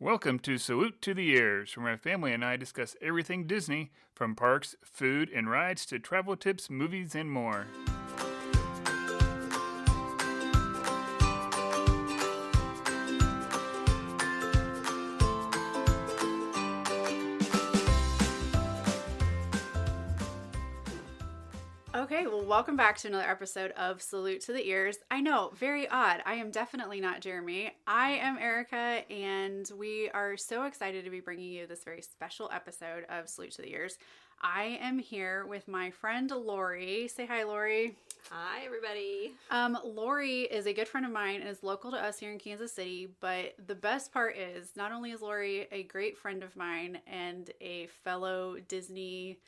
Welcome to Salute to the Ears, where my family and I discuss everything Disney, from parks, food, and rides to travel tips, movies, and more. Okay, well, welcome back to another episode of Salute to the Ears. I know, very odd. I am definitely not Jeremy. I am Erica, and we are so excited to be bringing you this very special episode of Salute to the Ears. I am here with my friend Lori. Say hi, Lori. Hi, everybody. Lori is a good friend of mine and is local to us here in Kansas City, but the best part is not only is Lori a great friend of mine and a fellow Disney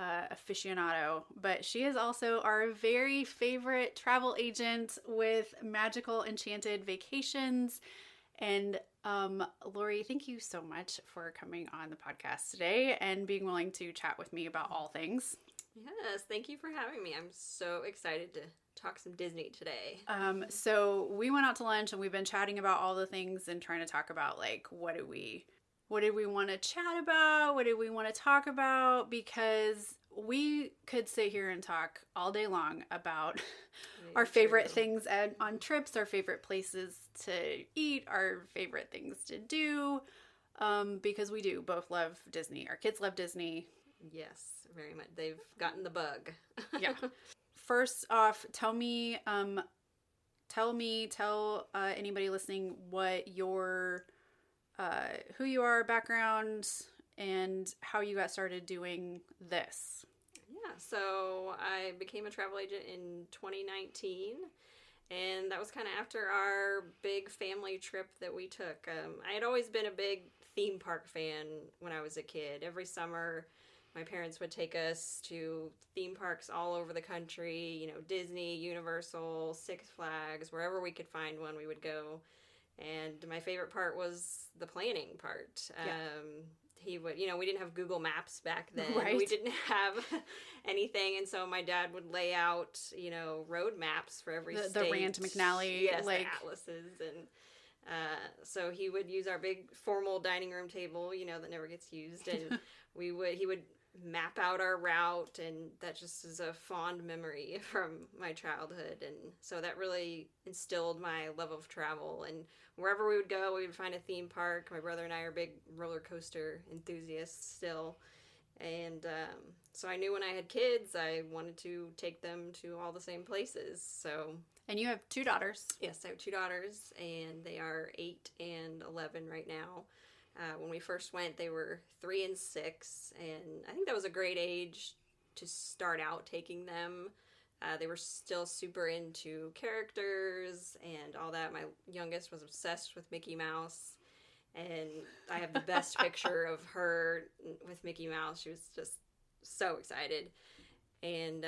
aficionado, but she is also our very favorite travel agent with Magical Enchanted Vacations. And Lori, thank you so much for coming on the podcast today and being willing to chat with me about all things. Yes, thank you for having me. I'm so excited to talk some Disney today. So we went out to lunch and we've been chatting about all the things and trying to talk about like what did we want to chat about? What did we want to talk about? Because we could sit here and talk all day long about our favorite things on trips, our favorite places to eat, our favorite things to do, because we do both love Disney. Our kids love Disney. Yes, very much. They've gotten the bug. Yeah. First off, tell anybody listening what your who you are, background, and how you got started doing this. Yeah, so I became a travel agent in 2019, and that was kind of after our big family trip that we took. I had always been a big theme park fan when I was a kid. Every summer, my parents would take us to theme parks all over the country, Disney, Universal, Six Flags, wherever we could find one, we would go. And my favorite part was the planning part. Yeah. He would, we didn't have Google Maps back then. Right. We didn't have anything. And so my dad would lay out, road maps for every state. The Rand McNally. Yes, the atlases. And so he would use our big formal dining room table, that never gets used. And he would map out our route, and that just is a fond memory from my childhood. And so that really instilled my love of travel, and wherever we would go, we would find a theme park. My brother and I are big roller coaster enthusiasts still, and so I knew when I had kids I wanted to take them to all the same places. And you have two daughters. Yes, I have two daughters, and they are 8 and 11 right now. When we first went, they were 3 and 6, and I think that was a great age to start out taking them. They were still super into characters and all that. My youngest was obsessed with Mickey Mouse, and I have the best picture of her with Mickey Mouse. She was just so excited. And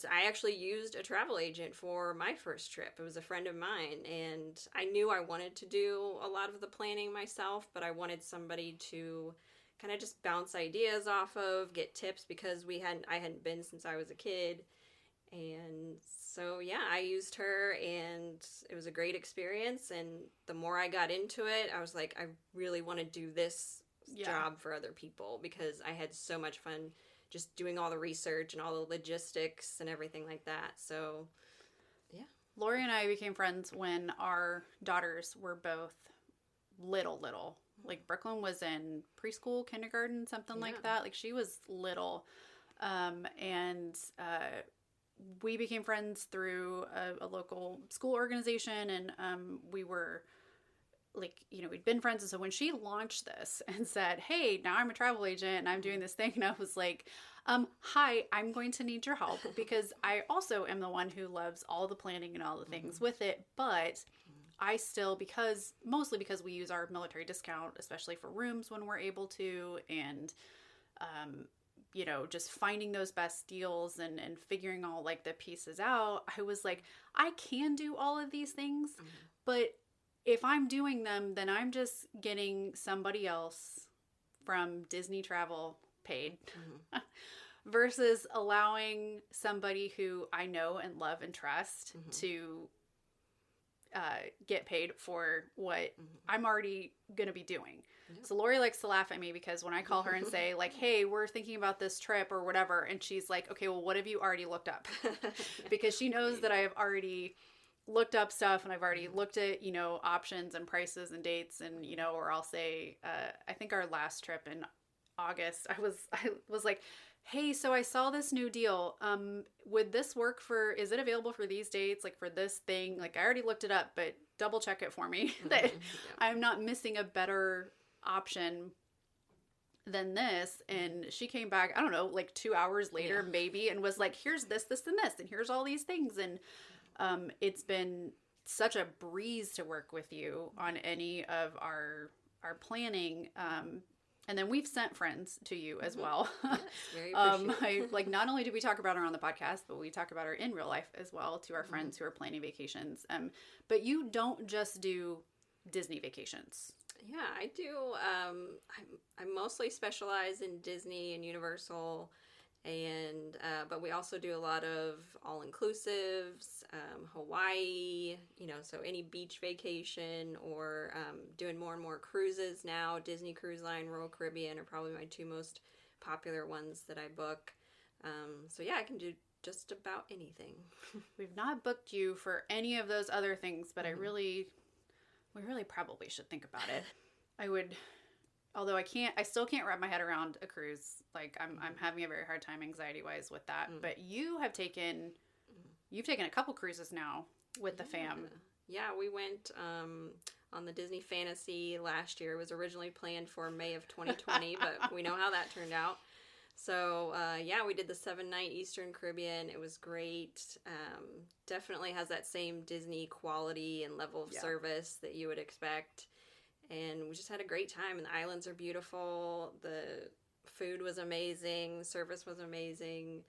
I actually used a travel agent for my first trip. It was a friend of mine, and I knew I wanted to do a lot of the planning myself, but I wanted somebody to kind of just bounce ideas off of, get tips, because I hadn't been since I was a kid. And so, I used her, and it was a great experience. And the more I got into it, I was like, I really want to do this job for other people, because I had so much fun just doing all the research and all the logistics and everything like that. So, yeah. Lori and I became friends when our daughters were both little. Like Brooklyn was in preschool, kindergarten, something like that. Like she was little. And we became friends through a local school organization, and we were like, we'd been friends. And so when she launched this and said, hey, now I'm a travel agent and I'm doing this thing, and I was like, hi, I'm going to need your help, because I also am the one who loves all the planning and all the things with it. But I still, mostly because we use our military discount, especially for rooms when we're able to, and, just finding those best deals and figuring all like the pieces out, I was like, I can do all of these things, but if I'm doing them, then I'm just getting somebody else from Disney Travel paid versus allowing somebody who I know and love and trust to get paid for what I'm already going to be doing. So Lori likes to laugh at me because when I call her and say like, hey, we're thinking about this trip or whatever. And she's like, okay, well, what have you already looked up? Because she knows that I have already looked up stuff and I've already looked at, you know, options and prices and dates and, you know, or I'll say, I think our last trip in August, I was like, hey, so I saw this new deal. Would this work is it available for these dates? Like for this thing, like I already looked it up, but double check it for me that I'm not missing a better option than this. And she came back, I don't know, like 2 hours later, maybe, and was like, here's this, this, and this, and here's all these things. And it's been such a breeze to work with you on any of our planning. And then we've sent friends to you as well. Yes, very appreciative. Not only do we talk about her on the podcast, but we talk about her in real life as well to our friends who are planning vacations. But you don't just do Disney vacations. Yeah, I do. I mostly specialize in Disney and Universal, and but we also do a lot of all-inclusives, Hawaii, you know, so any beach vacation, or doing more and more cruises now. Disney Cruise Line, Royal Caribbean are probably my two most popular ones that I book. So yeah, I can do just about anything. We've not booked you for any of those other things, but we really probably should think about it. Although I still can't wrap my head around a cruise. Like I'm having a very hard time anxiety-wise with that. But you've taken a couple cruises now with the fam. Yeah, we went on the Disney Fantasy last year. It was originally planned for May of 2020, but we know how that turned out. So, yeah, we did the 7-night Eastern Caribbean. It was great. Definitely has that same Disney quality and level of service that you would expect. And we just had a great time. And the islands are beautiful. The food was amazing. Service was amazing.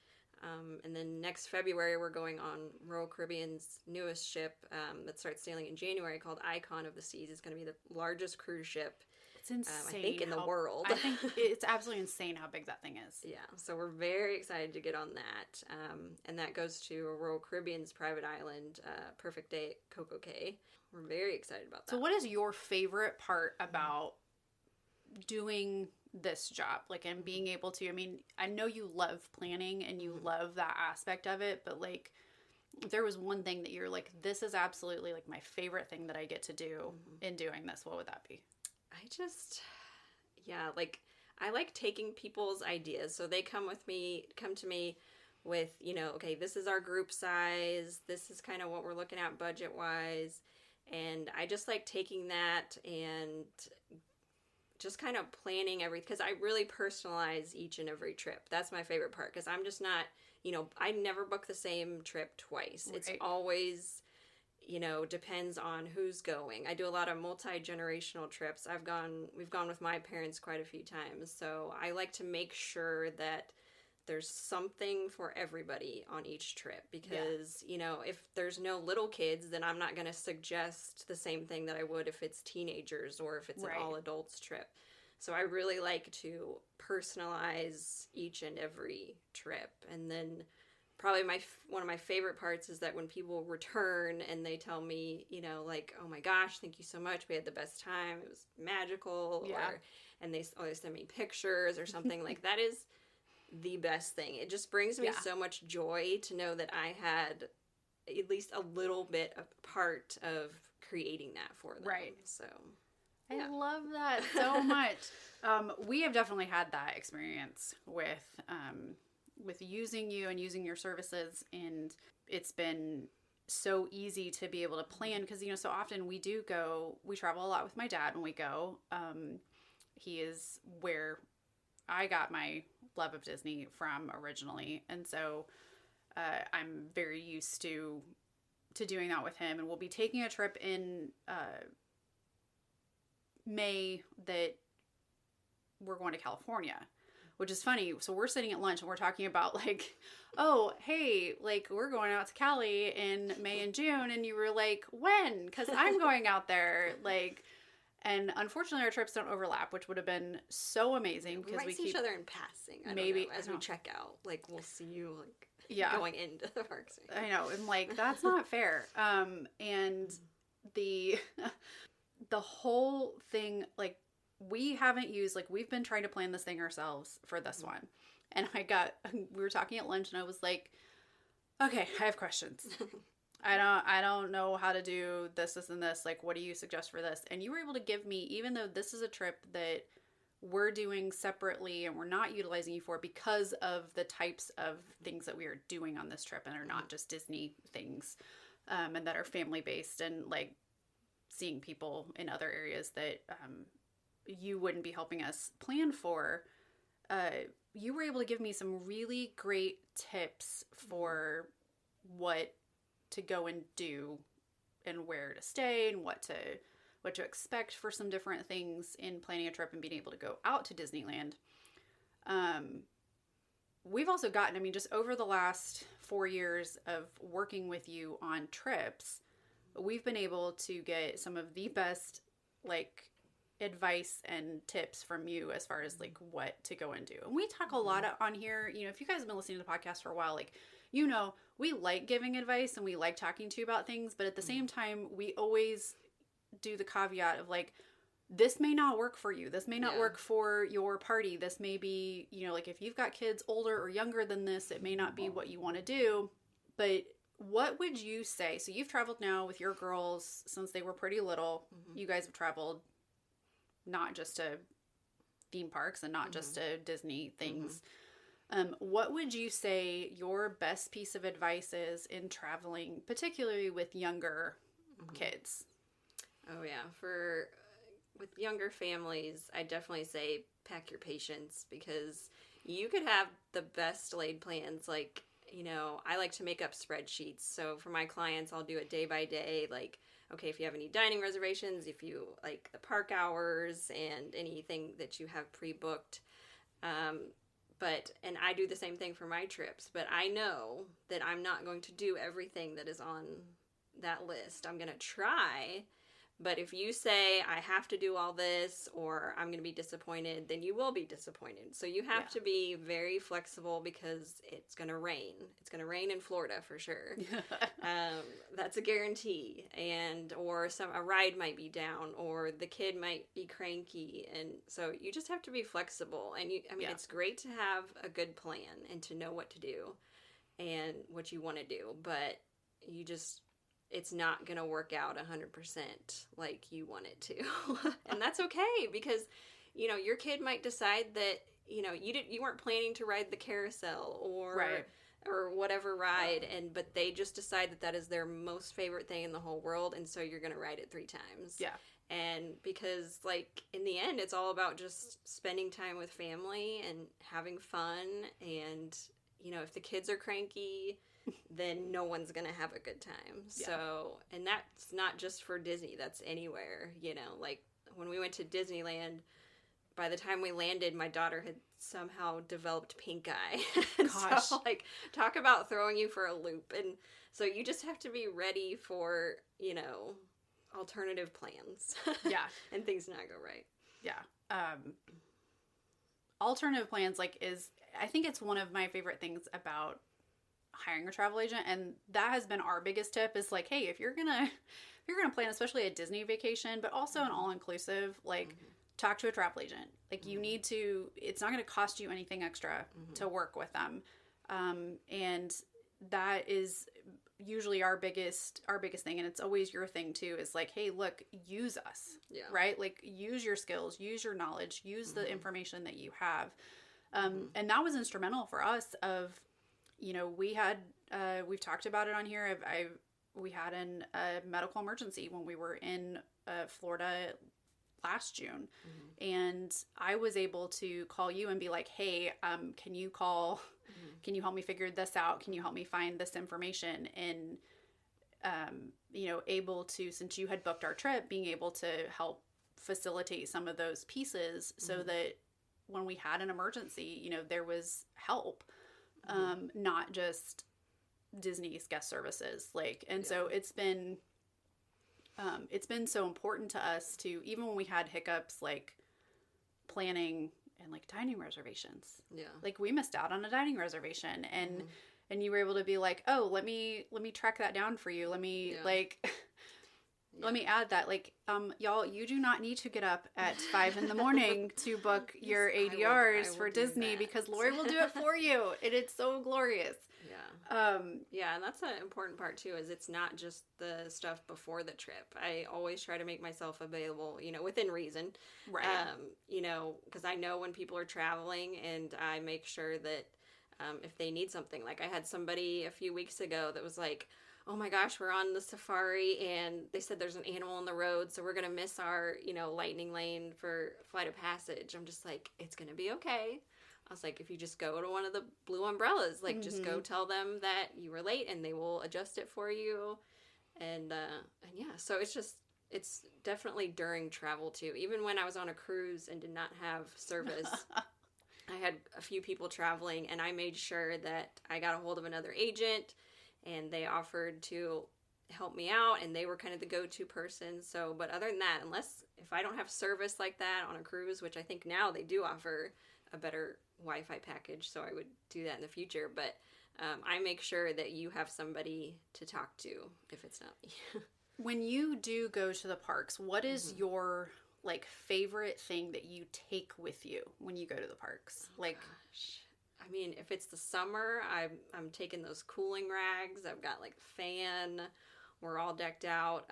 And then next February, we're going on Royal Caribbean's newest ship that starts sailing in January called Icon of the Seas. It's going to be the largest cruise ship. It's insane. I think in the world. I think it's absolutely insane how big that thing is. Yeah, so we're very excited to get on that. And that goes to Royal Caribbean's private island, Perfect Day at Coco Cay. We're very excited about that. So what is your favorite part about doing this job? Like, and being able to, I mean, I know you love planning and you love that aspect of it, but like, if there was one thing that you're like, this is absolutely like my favorite thing that I get to do in doing this, what would that be? I like taking people's ideas. So they come to me with, you know, okay, this is our group size. This is kind of what we're looking at budget wise. And I just like taking that and just kind of planning everything, because I really personalize each and every trip. That's my favorite part, because I'm just not, you know, I never book the same trip twice. Right. It's always, you know, depends on who's going. I do a lot of multi-generational trips. We've gone with my parents quite a few times. So I like to make sure that there's something for everybody on each trip, because, you know, if there's no little kids, then I'm not going to suggest the same thing that I would if it's teenagers or if it's an all adults trip. So I really like to personalize each and every trip. And then probably one of my favorite parts is that when people return and they tell me, you know, like, oh my gosh, thank you so much. We had the best time. It was magical. Yeah. And they always send me pictures or something. Like, that is the best thing. It just brings me so much joy to know that I had at least a little bit of part of creating that for them. Right. So I love that so much. We have definitely had that experience with using you and using your services, and it's been so easy to be able to plan, because, you know, so often we travel a lot with my dad when we go. He is where I got my love of Disney from originally, and so I'm very used to doing that with him. And we'll be taking a trip in May that we're going to California, which is funny. So we're sitting at lunch and we're talking about like, oh, hey, like we're going out to Cali in May and June. And you were like, when? Because I'm going out there. Like, and unfortunately our trips don't overlap, which would have been so amazing. We might see each other in passing. Maybe as we check out, like we'll see you like going into the parks. I know. And like, that's not fair. And the the whole thing, like, we haven't used, like, we've been trying to plan this thing ourselves for this one. And we were talking at lunch and I was like, okay, I have questions. I don't know how to do this, and this. Like, what do you suggest for this? And you were able to give me, even though this is a trip that we're doing separately and we're not utilizing you for because of the types of things that we are doing on this trip and are not just Disney things, and that are family based and like seeing people in other areas that you wouldn't be helping us plan for. You were able to give me some really great tips for what to go and do and where to stay and what to expect for some different things in planning a trip and being able to go out to Disneyland. We've also gotten, I mean, just over the last 4 years of working with you on trips, we've been able to get some of the best, like, advice and tips from you as far as, like, what to go and do. And we talk a lot on here, you know, if you guys have been listening to the podcast for a while, like, you know, we like giving advice and we like talking to you about things, but at the same time, we always do the caveat of, like, this may not work for you. This may not work for your party. This may be, you know, like, if you've got kids older or younger than this, it may not be what you want to do. But what would you say? So you've traveled now with your girls since they were pretty little. You guys have traveled not just to theme parks and not just to Disney things. What would you say your best piece of advice is in traveling, particularly with younger kids? Oh yeah, with younger families, I definitely say pack your patience, because you could have the best laid plans. Like, you know, I like to make up spreadsheets. So for my clients, I'll do it day by day. Like, okay, if you have any dining reservations, if you like the park hours and anything that you have pre-booked. And I do the same thing for my trips, but I know that I'm not going to do everything that is on that list. I'm going to try, but if you say I have to do all this or I'm going to be disappointed, then you will be disappointed. So you have to be very flexible, because it's going to rain. It's going to rain in Florida for sure. That's a guarantee. Or a ride might be down, or the kid might be cranky. And so you just have to be flexible. And it's great to have a good plan and to know what to do and what you want to do, but it's not going to work out 100% like you want it to. And that's okay, because, you know, your kid might decide that, you know, you weren't planning to ride the carousel or whatever ride, but they just decide that is their most favorite thing in the whole world, and so you're going to ride it 3 times. Yeah. And because, like, in the end, it's all about just spending time with family and having fun. And, you know, if the kids are cranky, then no one's going to have a good time. Yeah. So, and that's not just for Disney, that's anywhere, you know, like when we went to Disneyland, by the time we landed, my daughter had somehow developed pink eye. Gosh. So, like, talk about throwing you for a loop. And so you just have to be ready for, you know, alternative plans. Yeah. And things not go right. Yeah. Alternative plans, like, I think it's one of my favorite things about hiring a travel agent, and that has been our biggest tip, is like, hey, if you're gonna plan, especially a Disney vacation, but also an all-inclusive, like, talk to a travel agent. Like, you need to, it's not going to cost you anything extra to work with them. And that is usually our biggest thing. And it's always your thing too, is like, hey, look, use us, right? Like, use your skills, use your knowledge, use the information that you have. And that was instrumental for us of, you know, we've talked about it on here. We had a medical emergency when we were in Florida last June, and I was able to call you and be like, hey, can you help me figure this out? Can you help me find this information? And, you know, able to, since you had booked our trip, being able to help facilitate some of those pieces so that when we had an emergency, you know, there was help, not just Disney's guest services. Like, and so it's been so important to us to, even when we had hiccups, like planning and like dining reservations. Yeah. Like, we missed out on a dining reservation, and you were able to be like, oh, let me track that down for you. Let me like, Let me add that, like, y'all, you do not need to get up at 5 in the morning to book your ADRs for Disney because Lori will do it for you. And it's so glorious. Yeah. Yeah, and that's an important part too, is it's not just the stuff before the trip. I always try to make myself available, within reason. Right. Because I know when people are traveling, and I make sure that if they need something. Like, I had somebody a few weeks ago that was like, oh my gosh, we're on the safari and they said there's an animal on the road, so we're going to miss our, lightning lane for Flight of Passage. I'm just like, it's going to be okay. I was like, if you just go to one of the blue umbrellas, like, just go tell them that you were late and they will adjust it for you. And yeah, so it's definitely during travel too. Even when I was on a cruise and did not have service, I had a few people traveling, and I made sure that I got a hold of another agent, and they offered to help me out, and they were kind of the go-to person. So, but other than that, if I don't have service like that on a cruise, which I think now they do offer a better Wi-Fi package, so I would do that in the future. But I make sure that you have somebody to talk to if it's not me. When you do go to the parks, what is your favorite thing that you take with you when you go to the parks? Gosh. I mean, if it's the summer, I'm taking those cooling rags. I've got a fan. We're all decked out.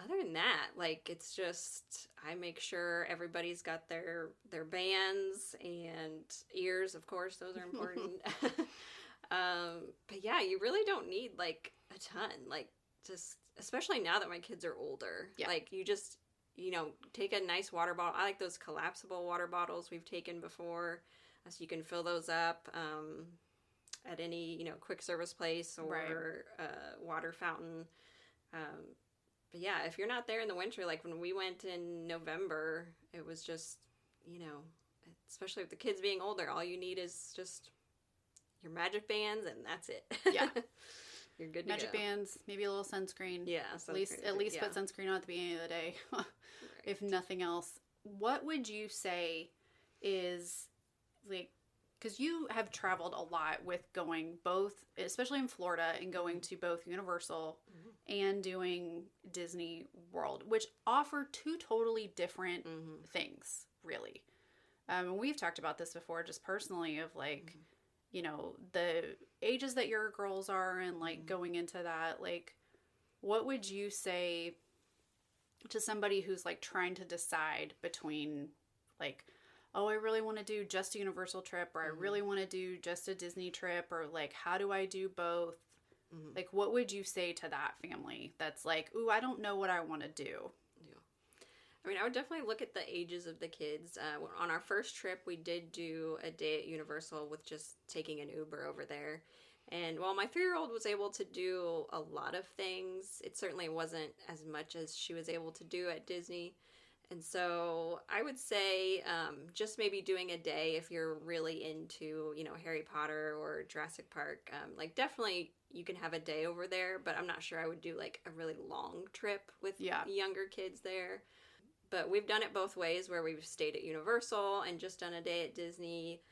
Other than that, it's just, I make sure everybody's got their bands and ears, of course, those are important. But yeah, you really don't need a ton. Just, especially now that my kids are older. Yeah. You just, take a nice water bottle. I like those collapsible water bottles we've taken before. So you can fill those up at any, quick service place or water fountain. But yeah, if you're not there in the winter, like when we went in November, it was just, especially with the kids being older, all you need is just your magic bands, and that's it. Yeah. You're good to Magic go. Bands, maybe a little sunscreen. Yeah, sunscreen. At least put sunscreen on at the beginning of the day, right. If nothing else. What would you say is because you have traveled a lot with going both, especially in Florida, and going to both Universal and doing Disney World, which offer two totally different things, really. We've talked about this before, just personally, of the ages that your girls are, and going into that, what would you say to somebody who's trying to decide between oh, I really want to do just a Universal trip, or I really want to do just a Disney trip, or how do I do both? What would you say to that family that's ooh, I don't know what I want to do? Yeah. I mean, I would definitely look at the ages of the kids. On our first trip, we did do a day at Universal with just taking an Uber over there. And while my 3-year-old was able to do a lot of things, it certainly wasn't as much as she was able to do at Disney. And so I would say just maybe doing a day if you're really into, Harry Potter or Jurassic Park. Definitely you can have a day over there, but I'm not sure I would do a really long trip with younger kids there. But we've done it both ways, where we've stayed at Universal and just done a day at Disney.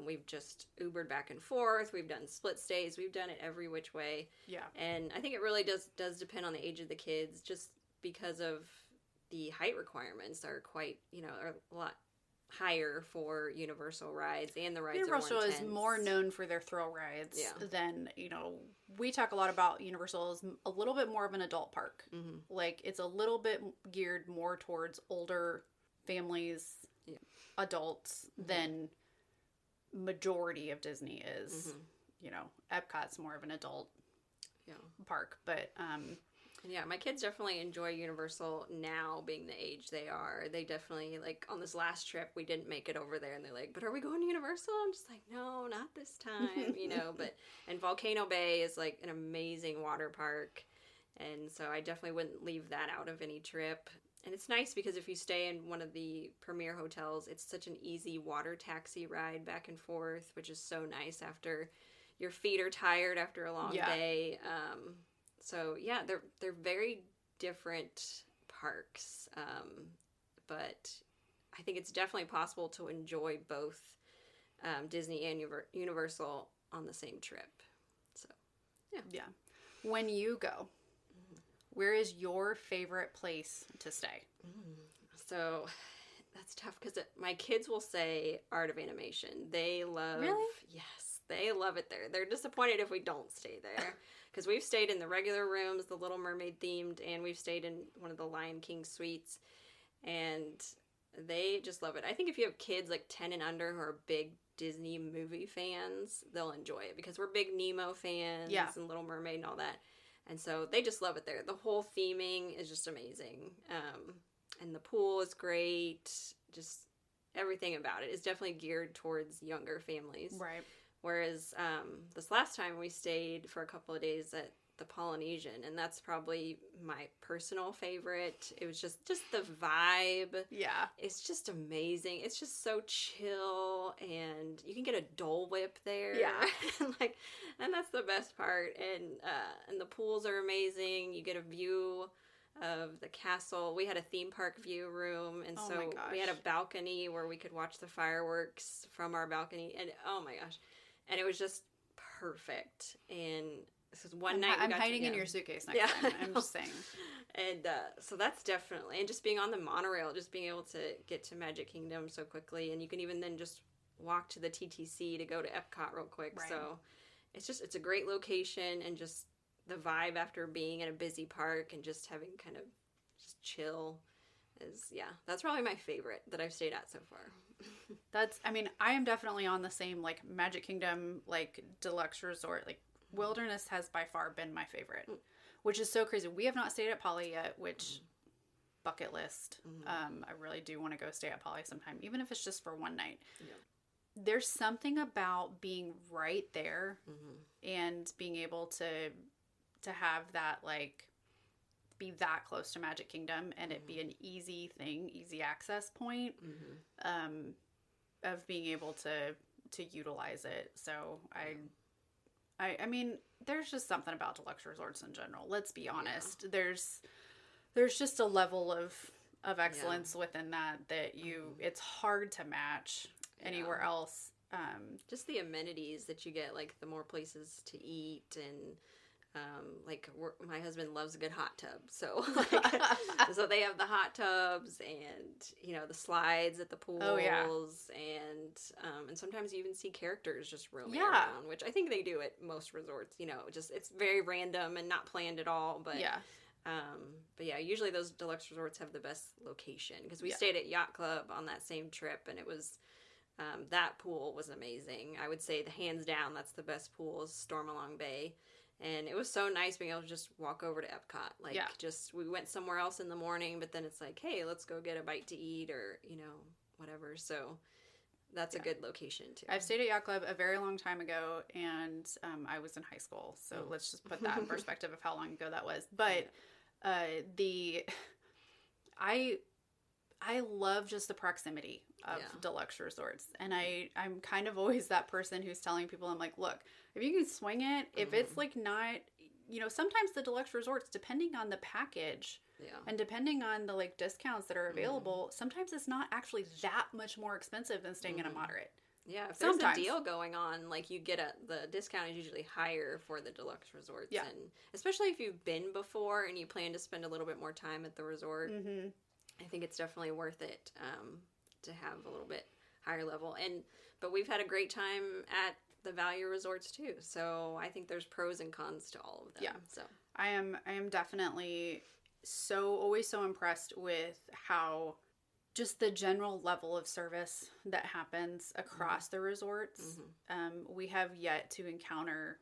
We've just Ubered back and forth. We've done split stays. We've done it every which way. Yeah. And I think it really does depend on the age of the kids, just because of the height requirements are quite, are a lot higher for Universal rides, and the rides Universal are more is more known for their thrill rides than, we talk a lot about Universal as a little bit more of an adult park. It's a little bit geared more towards older families, adults, than majority of Disney is. Epcot's more of an adult park, but yeah, my kids definitely enjoy Universal now, being the age they are. They definitely, on this last trip, we didn't make it over there, and they're like, but are we going to Universal? I'm just like, no, not this time, and Volcano Bay is, an amazing water park, and so I definitely wouldn't leave that out of any trip. And it's nice because if you stay in one of the premier hotels, it's such an easy water taxi ride back and forth, which is so nice after your feet are tired after a long day. So yeah, they're very different parks, but I think it's definitely possible to enjoy both Disney and Universal on the same trip. So yeah. When you go, where is your favorite place to stay? So that's tough because my kids will say Art of Animation. They love, Really? Yes, they love it there. They're disappointed if we don't stay there because we've stayed in the regular rooms, the Little Mermaid themed, and we've stayed in one of the Lion King suites, and they just love it. I think if you have kids like 10 and under who are big Disney movie fans, they'll enjoy it because we're big Nemo fans and Little Mermaid and all that. And so they just love it there. The whole theming is just amazing. And the pool is great. Just everything about it is definitely geared towards younger families. Right. Whereas this last time we stayed for a couple of days at the Polynesian, and that's probably my personal favorite. It was just the vibe. Yeah. It's just amazing. It's just so chill, and you can get a Dole Whip there. Yeah. and that's the best part. And the pools are amazing. You get a view of the castle. We had a theme park view room, and so we had a balcony where we could watch the fireworks from our balcony, and oh my gosh. And it was just perfect. And this is one night I'm hiding in your suitcase next time. I'm just saying. And so that's definitely, and just being on the monorail, just being able to get to Magic Kingdom so quickly, and you can even then just walk to the TTC to go to Epcot real quick. Right. So it's a great location, and just the vibe after being in a busy park and just having kind of just chill is, that's probably my favorite that I've stayed at so far. I am definitely on the same, like, Magic Kingdom, like, deluxe resort. Like, Wilderness has by far been my favorite, which is so crazy. We have not stayed at Poly yet, which bucket list. I really do want to go stay at Poly sometime, even if it's just for one night. Yeah. There's something about being right there and being able to have that, like, be that close to Magic Kingdom and it be an easy thing, easy access point, of being able to utilize it. So I mean, there's just something about deluxe resorts in general. Let's be honest. Yeah. There's just a level of excellence within that it's hard to match anywhere else. Just the amenities that you get, like the more places to eat, and my husband loves a good hot tub, so so they have the hot tubs, and the slides at the pools, and sometimes you even see characters just roaming around, which I think they do at most resorts. Just it's very random and not planned at all, but usually those deluxe resorts have the best location, because we stayed at Yacht Club on that same trip, and it was that pool was amazing. I would say hands down that's the best pool is Stormalong Bay. And it was so nice being able to just walk over to Epcot. We went somewhere else in the morning, but then it's like, hey, let's go get a bite to eat, or, whatever. So that's a good location too. I've stayed at Yacht Club a very long time ago, and I was in high school. So let's just put that in perspective of how long ago that was. But I love just the proximity of deluxe resorts. And I'm kind of always that person who's telling people, I'm like, look, if you can swing it, if it's like not, sometimes the deluxe resorts, depending on the package and depending on the like discounts that are available, sometimes it's not actually that much more expensive than staying in a moderate. Yeah, if there's a deal going on, like you get the discount is usually higher for the deluxe resorts. Yeah. And especially if you've been before and you plan to spend a little bit more time at the resort. I think it's definitely worth it to have a little bit higher level. But we've had a great time at the value resorts too. So I think there's pros and cons to all of them. Yeah. So I am definitely always so impressed with how just the general level of service that happens across the resorts. We have yet to encounter.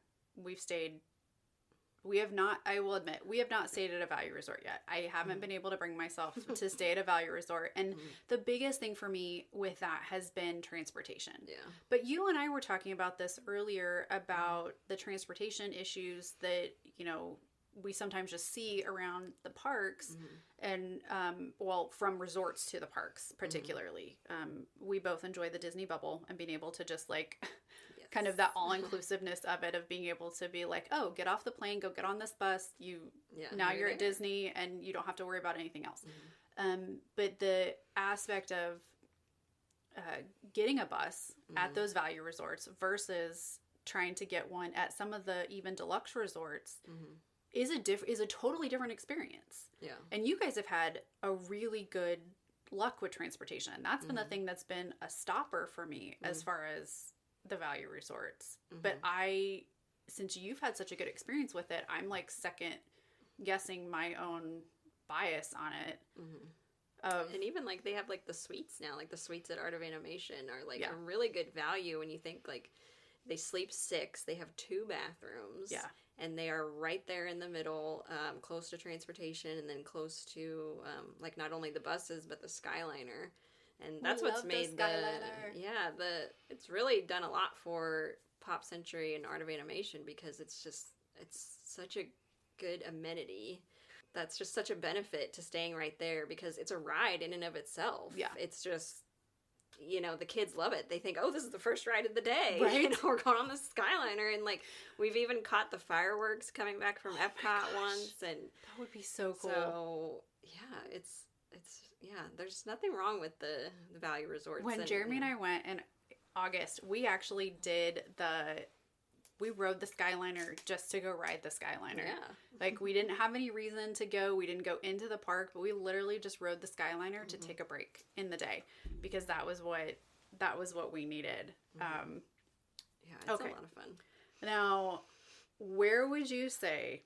I will admit, we have not stayed at a value resort yet. I haven't been able to bring myself to stay at a value resort. And the biggest thing for me with that has been transportation. Yeah. But you and I were talking about this earlier about the transportation issues that, we sometimes just see around the parks and, from resorts to the parks, particularly. We both enjoy the Disney bubble and being able to just kind of that all-inclusiveness of it, of being able to be like, oh, get off the plane, go get on this bus. Now you're at Disney and you don't have to worry about anything else. But the aspect of getting a bus at those value resorts versus trying to get one at some of the even deluxe resorts, is a totally different experience. Yeah. And you guys have had a really good luck with transportation. And that's been the thing that's been a stopper for me as far as the value resorts. But since you've had such a good experience with it, I'm like second guessing my own bias on it. And even like they have like the suites now, like the suites at Art of Animation are like a really good value when you think like they sleep 6, they have 2 bathrooms. Yeah. And they are right there in the middle, close to transportation, and then close to like not only the buses but the Skyliner, and that's what's made it's really done a lot for Pop Century and Art of Animation because it's such a good amenity. That's just such a benefit to staying right there because it's a ride in and of itself. Yeah, it's just. You know, the kids love it. They think, oh, this is the first ride of the day. Right. You know, we're going on the Skyliner. And, like, we've even caught the fireworks coming back from Epcot once. And that would be so cool. So, yeah, it's there's nothing wrong with the value resorts. When Jeremy and I went in August, we actually we rode the Skyliner just to go ride the Skyliner. Yeah. Like, we didn't have any reason to go. We didn't go into the park, but we literally just rode the Skyliner to take a break in the day because that was what we needed. Yeah, it's a lot of fun. Now, where would you say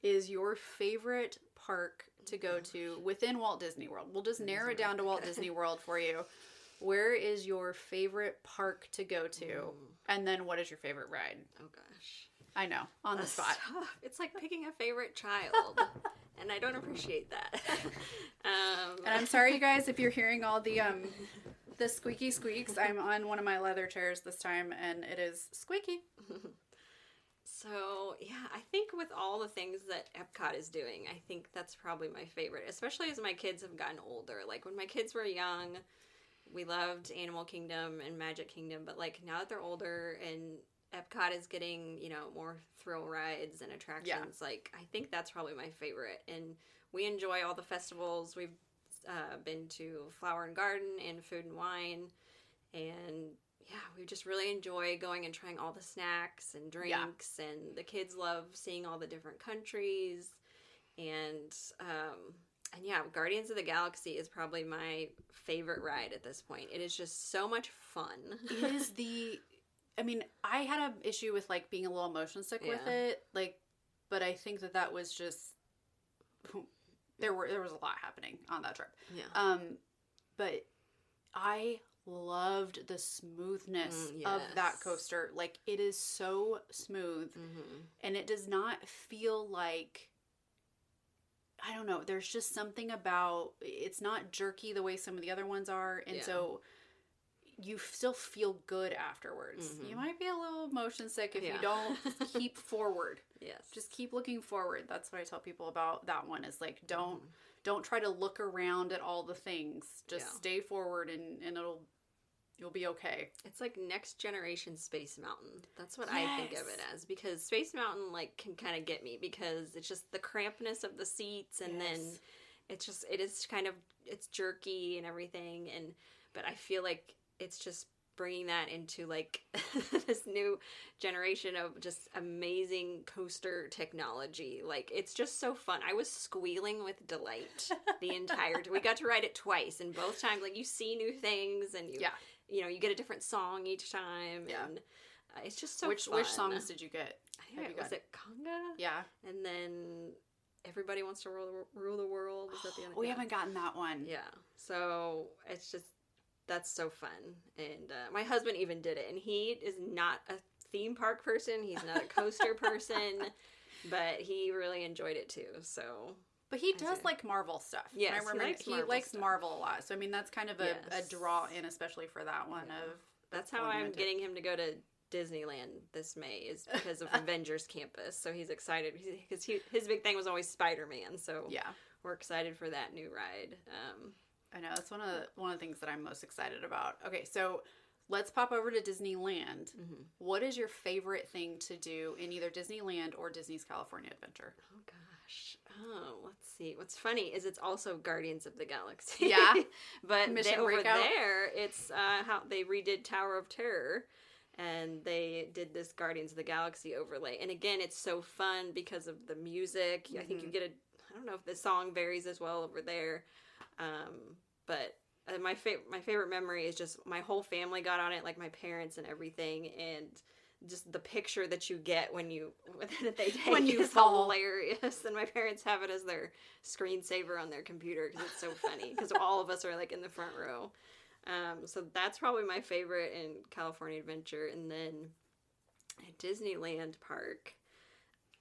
is your favorite park to go to within Walt Disney World? We'll just narrow it down to Walt Disney World for you. Where is your favorite park to go to? And then what is your favorite ride? Oh, gosh. I know. On the spot. Tough. It's like picking a favorite child. And I don't appreciate that. And I'm sorry, you guys, if you're hearing all the squeaky squeaks. I'm on one of my leather chairs this time, and it is squeaky. So, yeah, I think with all the things that Epcot is doing, I think that's probably my favorite, especially as my kids have gotten older. Like, when my kids were young, we loved Animal Kingdom and Magic Kingdom, but, like, now that they're older and Epcot is getting, you know, more thrill rides and attractions, like, I think that's probably my favorite. And we enjoy all the festivals. We've been to Flower and Garden and Food and Wine, and yeah, we just really enjoy going and trying all the snacks and drinks, and the kids love seeing all the different countries, and yeah, Guardians of the Galaxy is probably my favorite ride at this point. It is just so much fun. It is I mean, I had an issue with, like, being a little motion sick with it, like, but I think that was just, there was a lot happening on that trip. Yeah. But I loved the smoothness of that coaster. Like, it is so smooth, and it does not feel like, I don't know, there's just something about, it's not jerky the way some of the other ones are, and so you still feel good afterwards. You might be a little motion sick if you don't keep forward. Yes. Just keep looking forward. That's what I tell people about that one, is like, don't try to look around at all the things. Just stay forward, and you'll be okay. It's like next generation Space Mountain. That's what I think of it as, because Space Mountain, like, can kind of get me because it's just the crampness of the seats, and then it is kind of, it's jerky and everything, but I feel like it's just bringing that into, like, this new generation of just amazing coaster technology. Like, it's just so fun. I was squealing with delight the entire time. We got to ride it twice, and both times, like, you see new things, and you know, you get a different song each time, and it's just so fun. Which songs did you get? Was it Conga? Yeah. And then Everybody Wants to Rule the World. Is that the other? We haven't gotten that one. Yeah. So it's just, that's so fun. And my husband even did it. And he is not a theme park person. He's not a coaster person. But he really enjoyed it too. So. But he does like Marvel stuff. Yes, he likes Marvel a lot. So, I mean, that's kind of a draw in, especially for that one. That's how I'm getting him to go to Disneyland this May, is because of Avengers Campus. So he's excited because his big thing was always Spider-Man. So we're excited for that new ride. I know, that's one of the things that I'm most excited about. Okay, so let's pop over to Disneyland. What is your favorite thing to do in either Disneyland or Disney's California Adventure? Oh gosh. Oh, let's see. What's funny is it's also Guardians of the Galaxy. Yeah. But Mission over Breakout. there, it's how they redid Tower of Terror. and they did this Guardians of the Galaxy overlay. And again, it's so fun because of the music. I think you get I don't know if the song varies as well over there, but my favorite memory is just my whole family got on it, like my parents and everything, and just the picture that you get when that they take when you is fall. hilarious. And my parents have it as their screensaver on their computer because it's so funny because all of us are like in the front row. So that's probably my favorite in California Adventure. And then at Disneyland Park,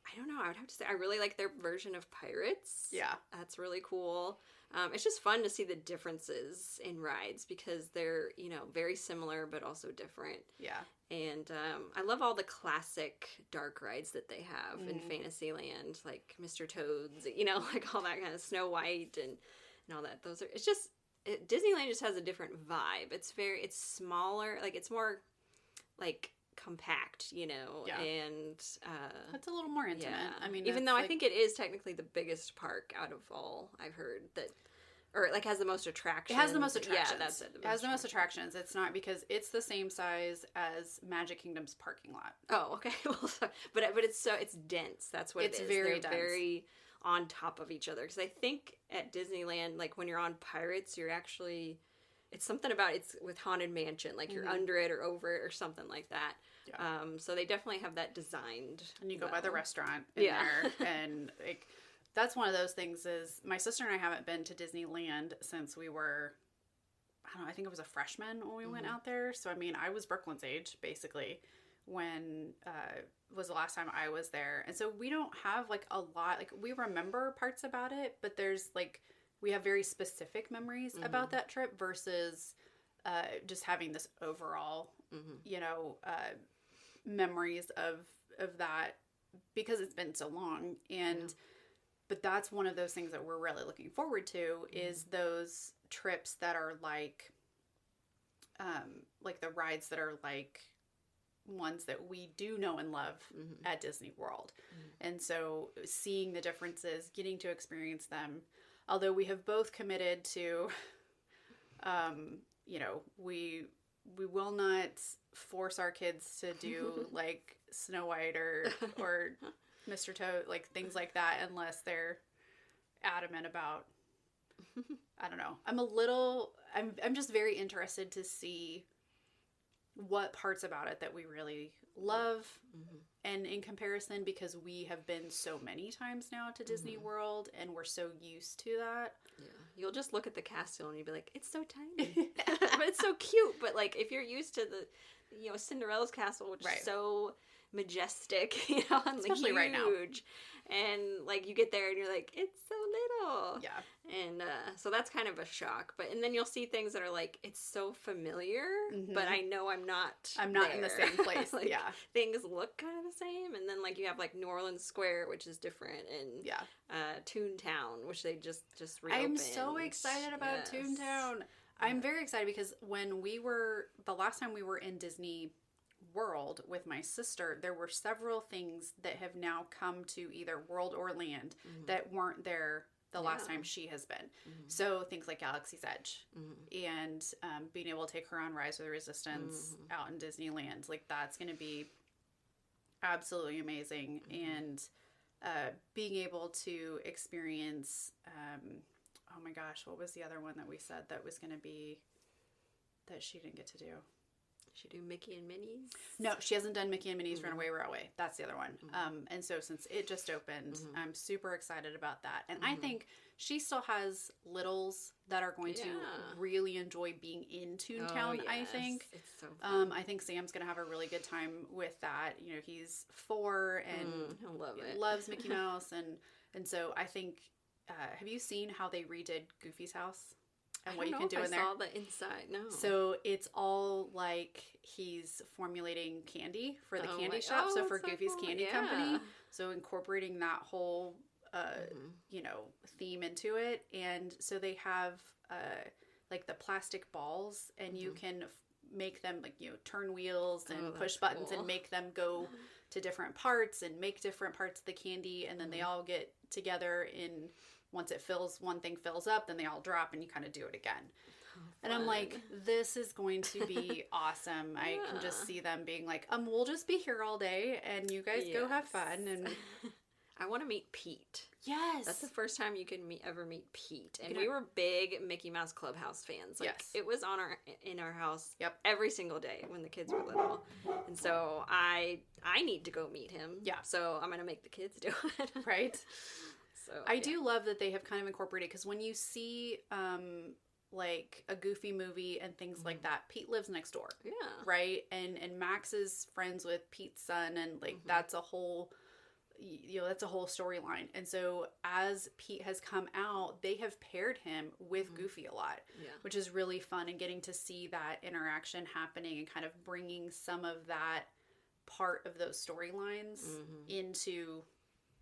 I don't know, I would have to say I really like their version of Pirates. Yeah. That's really cool. It's just fun to see the differences in rides because they're, very similar but also different. Yeah. And I love all the classic dark rides that they have in Fantasyland, like Mr. Toad's, like all that kind of Snow White and all that. Disneyland just has a different vibe. It's smaller, like it's more like compact, Yeah. and It's a little more intimate. yeah. I mean, even though I think it is technically the biggest park out of all, I've heard that, or like has the most attractions. it has the most attractions. Yeah, that's it. It has the most attractions. It's not because it's the same size as Magic Kingdom's parking lot. Oh, okay. Well, but it's dense. That's what It's it is. very They're dense. very on top of each other. Because I think at Disneyland, like when you're on Pirates, you're actually, it's something about it's with Haunted Mansion, like you're under it or over it or something like that. Yeah. So they definitely have that designed. And you go by the restaurant in there, and like that's one of those things. Is my sister and I haven't been to Disneyland since we were, I don't know, I think it was a freshman when we went out there. So I mean, I was Brooklyn's age basically when was the last time I was there, and so we don't have like a lot. Like we remember parts about it, but there's like we have very specific memories about that trip versus just having this overall, memories of that because it's been so long. And but that's one of those things that we're really looking forward to is those trips that are like the rides that are like ones that we do know and love at Disney World. And so seeing the differences, getting to experience them, although we have both committed to we will not force our kids to do like Snow White or Mr. Toad, like things like that, unless they're adamant about, I don't know. I'm just very interested to see what parts about it that we really love. And in comparison, because we have been so many times now to Disney World and we're so used to that. Yeah. You'll just look at the castle and you'll be like, it's so tiny. But it's so cute. But like if you're used to the, Cinderella's castle, which is so majestic, and especially huge. right now. And like you get there and you're like, it's so little. Yeah. And so that's kind of a shock. But and then you'll see things that are like, it's so familiar, but I know I'm not in the same place. like, yeah. Things look kind of the same. And then like you have like New Orleans Square, which is different, and Toontown, which they just reopened. I'm so excited about Toontown. I'm very excited because when the last time we were in Disney World with my sister, there were several things that have now come to either World or Land that weren't there the last time she has been. So things like Galaxy's Edge and being able to take her on Rise of the Resistance out in Disneyland, like that's going to be absolutely amazing. And being able to experience, oh my gosh, what was the other one that we said that was going to be that she didn't get to do? She do Mickey and Minnie's? No, she hasn't done Mickey and Minnie's Runaway Railway. That's the other one. And so since it just opened, I'm super excited about that. And I think she still has littles that are going to really enjoy being in Toontown, I think. It's so fun. I think Sam's going to have a really good time with that. He's 4 and he'll love it. Loves Mickey Mouse. And so I think, have you seen how they redid Goofy's house? And what you can do in there. I saw the inside. No. So it's all like he's formulating candy for the candy shop. So for Goofy's Candy Company. So incorporating that whole, theme into it. And so they have like the plastic balls, and you can make them like turn wheels and push buttons and make them go to different parts and make different parts of the candy, and then they all get together in once one thing fills up, then they all drop and you kind of do it again. And I'm Fun. like, this is going to be awesome. I can just see them being like, we'll just be here all day and you guys go have fun. And I want to meet Pete. yes. That's the first time you can ever meet Pete. And we were big Mickey Mouse Clubhouse fans. Like, yes. It was in our house Yep. every single day when the kids were little. And so I need to go meet him. Yeah. So I'm going to make the kids do it. Right? So I do love that they have kind of incorporated, because when you see like a Goofy movie and things like that, Pete lives next door. Yeah. Right? And Max is friends with Pete's son, and like that's a whole that's a whole storyline. And so as Pete has come out, they have paired him with Goofy a lot, which is really fun, and getting to see that interaction happening and kind of bringing some of that part of those storylines into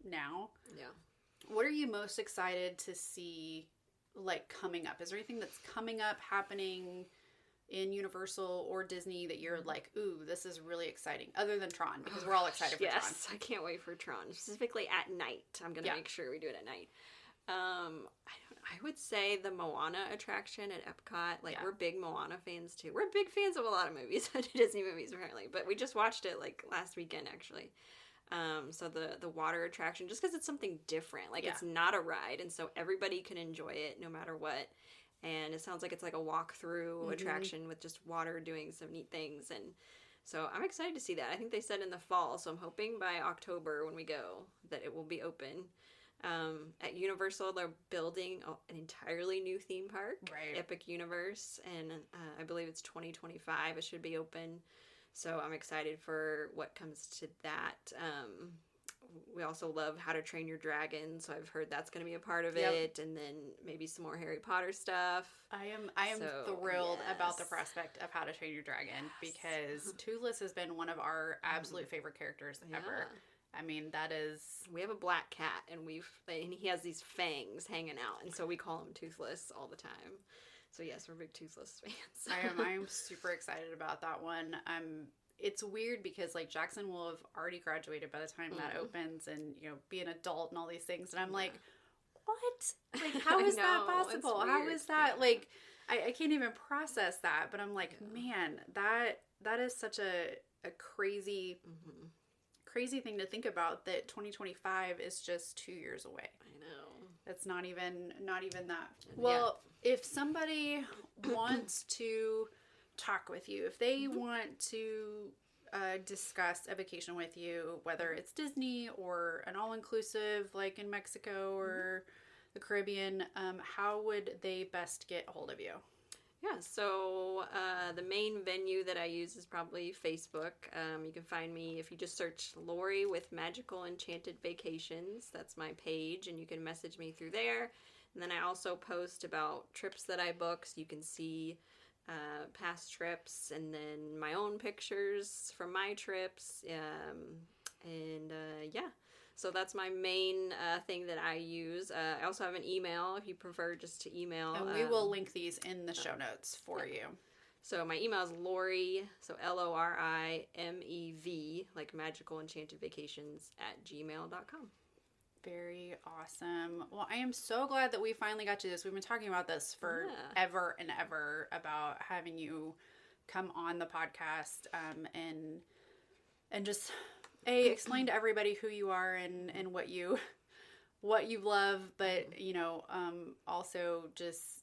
now. Yeah. What are you most excited to see, like, coming up? Is there anything that's coming up, happening in Universal or Disney that you're like, ooh, this is really exciting, other than Tron, because we're all excited for Tron. Yes, I can't wait for Tron, specifically at night. I'm going to make sure we do it at night. I would say the Moana attraction at Epcot. Like, we're big Moana fans, too. We're big fans of a lot of movies, Disney movies, apparently. But we just watched it, like, last weekend, actually. So the water attraction, just because it's something different. Like, it's not a ride, and so everybody can enjoy it no matter what. And it sounds like it's like a walk-through attraction with just water doing some neat things. And so I'm excited to see that. I think they said in the fall, so I'm hoping by October when we go that it will be open. At Universal, they're building an entirely new theme park, Epic Universe, and I believe it's 2025. It should be open. So I'm excited for what comes to that. We also love How to Train Your Dragon, so I've heard that's going to be a part of it, and then maybe some more Harry Potter stuff. I am thrilled about the prospect of How to Train Your Dragon, because Toothless has been one of our absolute favorite characters ever. I mean, that is... We have a black cat, and he has these fangs hanging out, and so we call him Toothless all the time. So yes, we're big Toothless fans. I am super excited about that one. It's weird because, like, Jackson will have already graduated by the time that opens, and, you know, be an adult and all these things. And I'm like, what? Like, how is that possible? How is that? Like, I can't even process that. But I'm like, man, that is such a crazy, crazy thing to think about, that 2025 is just 2 years away. I know. It's not even that. Well, if somebody wants to talk with you, if they want to discuss a vacation with you, whether it's Disney or an all-inclusive like in Mexico or the Caribbean, how would they best get a hold of you? Yeah, so the main venue that I use is probably Facebook. You can find me if you just search Lori with Magical Enchanted Vacations. That's my page, and you can message me through there. And then I also post about trips that I book, so you can see past trips, and then my own pictures from my trips. So that's my main thing that I use. I also have an email if you prefer just to email. And we will link these in the show notes for you. So my email is Lori, so LoriMEV, like Magical Enchanted Vacations @gmail.com. Very awesome. Well, I am so glad that we finally got to this. We've been talking about this for ever and ever, about having you come on the podcast and just explain to everybody who you are and what you love, but also just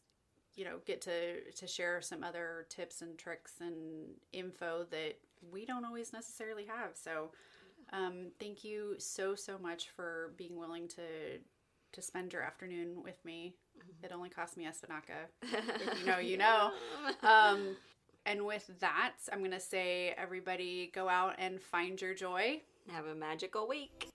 get to share some other tips and tricks and info that we don't always necessarily have. So thank you so much for being willing to spend your afternoon with me. It only cost me a Spinaca. If you know, you know. And with that, I'm going to say, everybody go out and find your joy. Have a magical week.